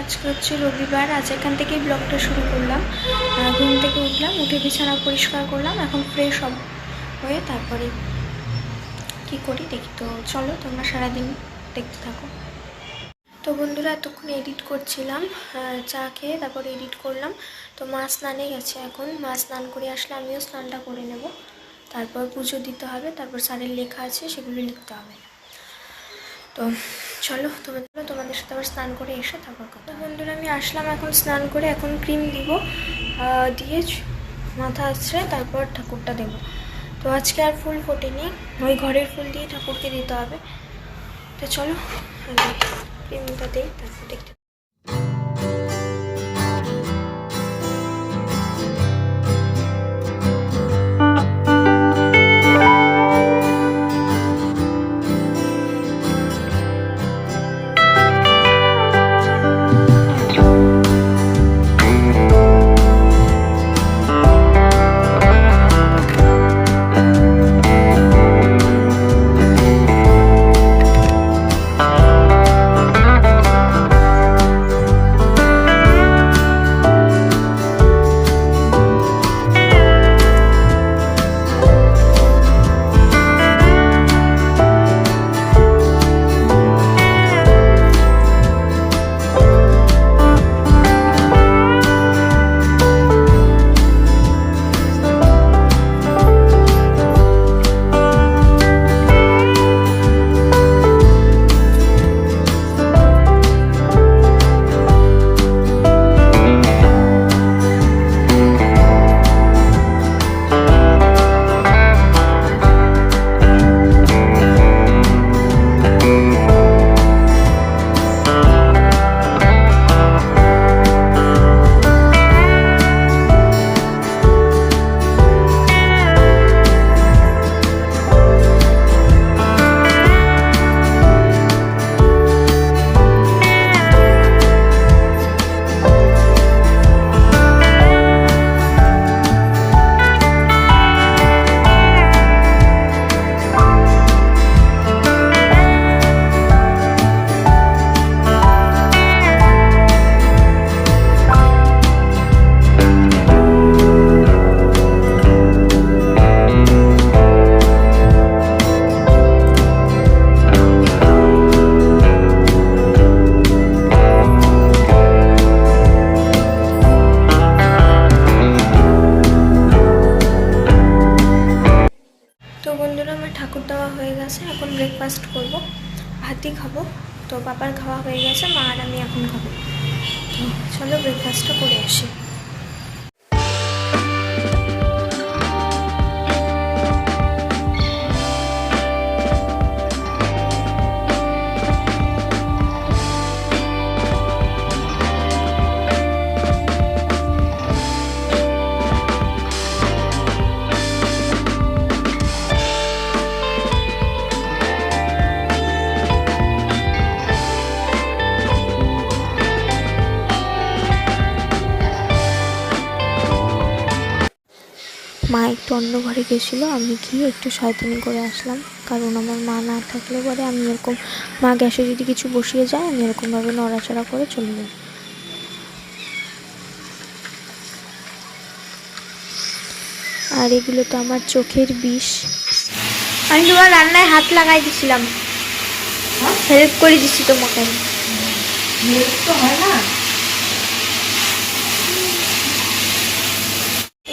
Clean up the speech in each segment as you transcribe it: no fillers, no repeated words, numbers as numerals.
আজকে হচ্ছে রবিবার। আজ এখান থেকেই ব্লগটা শুরু করলাম। ঘুম থেকে উঠলাম, উঠে বিছানা পরিষ্কার করলাম, এখন ফ্রেশ হয়ে তারপরে কি করি দেখি। তো চলো তোমরা সারাদিন দেখতে থাকো। তো বন্ধুরা, এতক্ষণ এডিট করছিলাম, চা খেয়ে তারপরে এডিট করলাম। তো মা স্নানে গেছে, এখন মা স্নান করে আসলে আমিও স্নানটা করে নেব, তারপর পুজো দিতে হবে, তারপর স্যারের লেখা আছে সেগুলো লিখতে হবে। তো চলো তোমাদের সাথে আবার স্নান করে এসে তারপর কথা। বন্ধুরা, আমি আসলাম এখন স্নান করে, এখন ক্রিম দিব, দিয়ে মাথা আছড়ে তারপর ঠাকুরটা দেব। তো আজকে আর ফুল ফোটেনি, ওই ঘরের ফুল দিয়ে ঠাকুরকে দিতে হবে। তো চলো ক্রিমটা দিই, তারপর দেখতে। ঠাকুর দেওয়া হয়ে গেছে, এখন ব্রেকফাস্ট করব, ভাতই খাবো। তো পাপার খাওয়া হয়ে গেছে, মা আর আমি এখন খাবো। তো চলো ব্রেকফাস্টটা করে আসি। মা একটু অন্য ঘরে গেছিলো, আমি গিয়ে একটু শয়তানি করে আসলাম, কারণ আমার মা না থাকলে পরে আমি এরকম, মা গ্যাসে যদি কিছু বসিয়ে যায় আমি এরকমভাবে নড়াচড়া করে চলে যাই। আর এগুলো তো আমার চোখের বিষ। আমি তোমার রান্নায় হাত লাগাই দিছিলাম, হেল্প করে দিচ্ছি তোমাকে।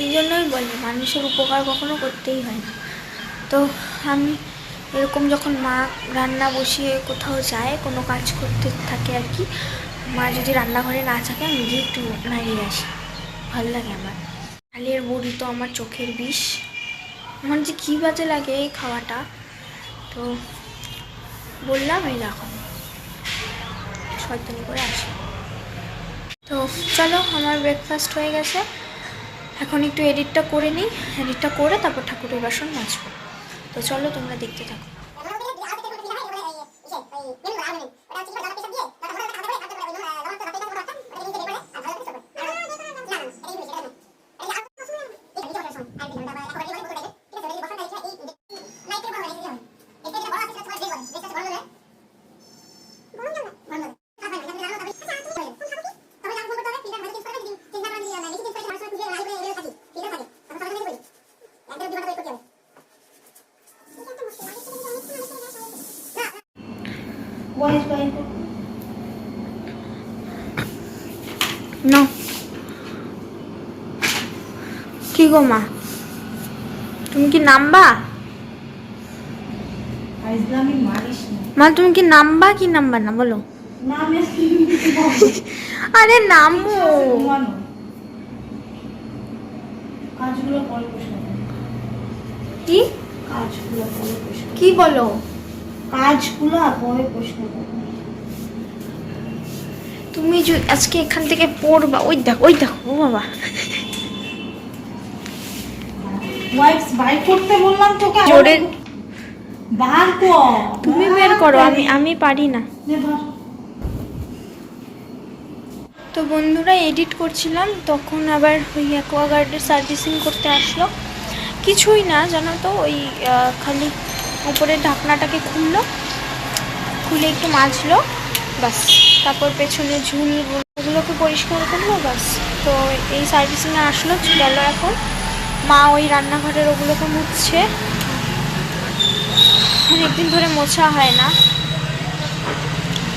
এই জন্যই বলি মানুষের উপকার কখনো করতেই হয় না। তো আমি এরকম যখন মা রান্না বসিয়ে কোথাও যায়, কোনো কাজ করতে থাকে আর কি, মা যদি রান্নাঘরে না থাকে আমি গিয়ে একটু নাড়িয়ে আসি, ভালো লাগে আমার। ডালের বড়ি তো আমার চোখের বিষ, আমার যে কী বাজে লাগে এই খাওয়াটা। তো বললাম এই দেখো শয়তানি করে আসি। তো চলো, আমার ব্রেকফাস্ট হয়ে গেছে, এখন একটু এডিটটা করে নিই, এডিটটা করে তারপর ঠাকুরের বাসন মাজবো। তো চলো তোমরা দেখতে থাকো। না কি গো মা, তুমি কি নামবা? মা তুমি কি নামবা কি নামবা না বলো? আরে নামো। কি কি বলো? কাজগুলো পরে প্রশ্ন করো। তুমি আজকে এখান থেকে পড়বা। ওই দেখো ওই দেখো, ও বাবা ওয়াইপস বাই করতে বললাম তোকে, জোরে বার কর। তুমি বের করো, আমি পারি না। তো বন্ধুরা এডিট করছিলাম, তখন আবার ওই অ্যাকোয়াগার্ডের সার্ভিসিং করতে আসলো। কিছুই না জানো তো, ওই খালি উপরের ঢাকনাটাকে খুলে একটু মাজলো বাস, তারপর পেছনে ঝুল ওগুলোকে পরিষ্কার করলো বাস। তো এই সার্ভিসিংয়ে আসলো, গেল। এখন মা ওই রান্নাঘরের ওগুলোকে মুছছে, অনেকদিন ধরে মোছা হয় না,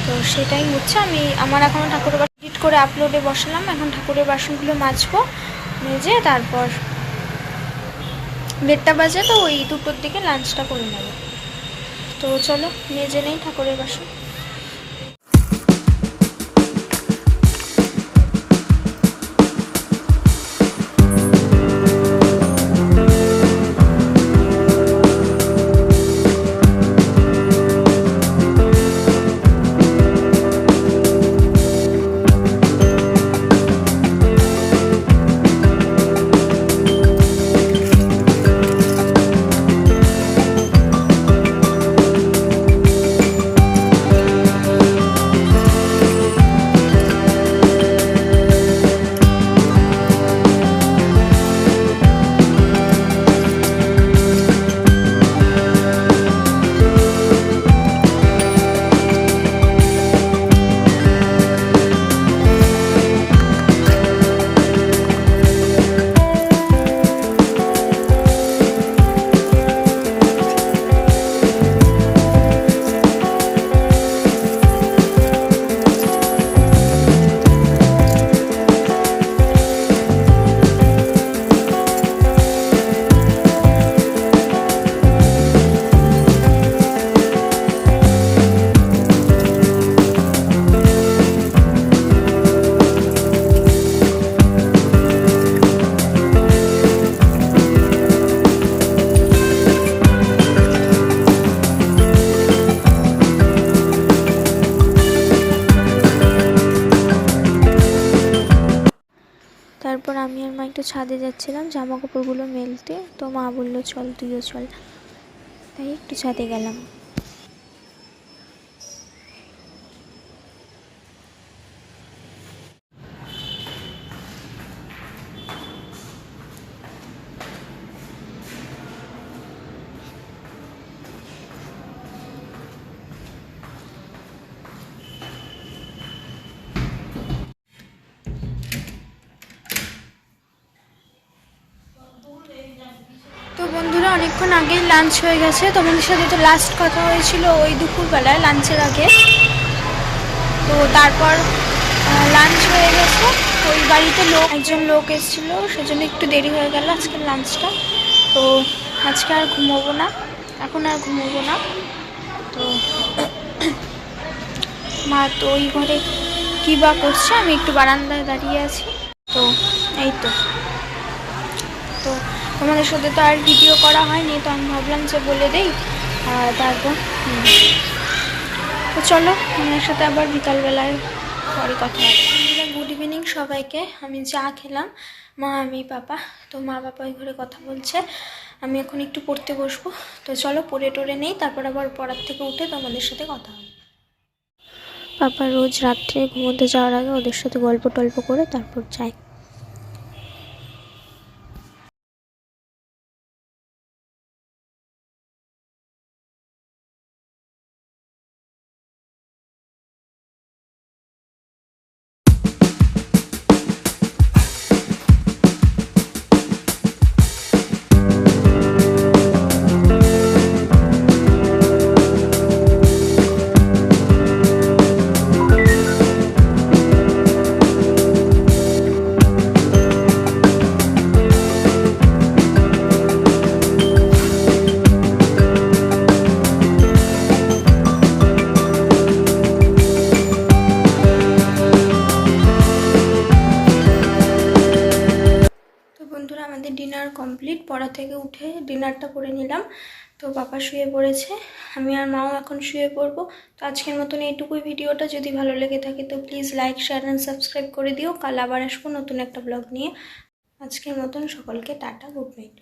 তো সেটাই হচ্ছে। আমার এখনও ঠাকুরের বাসন এডিট করে আপলোডে বসালাম, এখন ঠাকুরের বাসনগুলো মাজবো, মেজে তারপর 1:30 বাজে, তো ওই 2টোর দিকে লাঞ্চটা করে নেব। তো চলো মেজে নেই ঠাকুরের বাসন। তারপর আমি আর মা একটু ছাদে যাচ্ছিলাম জামা কাপড়গুলো মেলতে, তো মা বললো চল তুইও চল, তাই একটু ছাদে গেলাম। তো বন্ধুরা অনেকক্ষণ আগেই লাঞ্চ হয়ে গেছে, তোমাদের সাথে তো লাস্ট কথা হয়েছিল ওই দুপুরবেলায় লাঞ্চের আগে। তো তারপর লাঞ্চ হয়ে গেছে, ওই বাড়িতে একজন লোক এসেছিলো, সেজন্য একটু দেরি হয়ে গেল আজকের লাঞ্চটা। তো আজকে আর ঘুমোবো না, এখন আর ঘুমোবো না। তো মা তো ওই ঘরে কী বা করছে, আমি একটু বারান্দায় দাঁড়িয়ে আছি। তো এই তো তোমাদের সাথে তো আর ভিডিও করা হয়নি, তো আমি ভাবলাম যে বলে দেই। তারপর তো চলো আমার সাথে আবার বিকালবেলায় পরে কথা হবে। গুড ইভিনিং সবাইকে। আমি চা খেলাম, মা আমি পাপা। তো মা বাবা ওই ঘরে কথা বলছে, আমি এখন একটু পড়তে বসবো। তো চলো পড়ে টোরে নেই, তারপর আবার পড়ার থেকে উঠে তোমাদের সাথে কথা হবে। পাপা রোজ রাত্রে ঘুমোতে যাওয়ার আগে ওদের সাথে গল্প টল্প করে তারপর যায়। পড়া থেকে উঠে ডিনারটা করে নিলাম। তো পাপা শুয়ে পড়েছে, আমি আর মাও এখন শুয়ে পড়বো। তো আজকের মতন এইটুকুই ভিডিওটা। যদি ভালো লেগে থাকে তো please like, share and subscribe করে দিও। কাল আবার আসবো নতুন একটা ব্লগ নিয়ে। আজকের মতন সকলকে টাটা, গুড নাইট।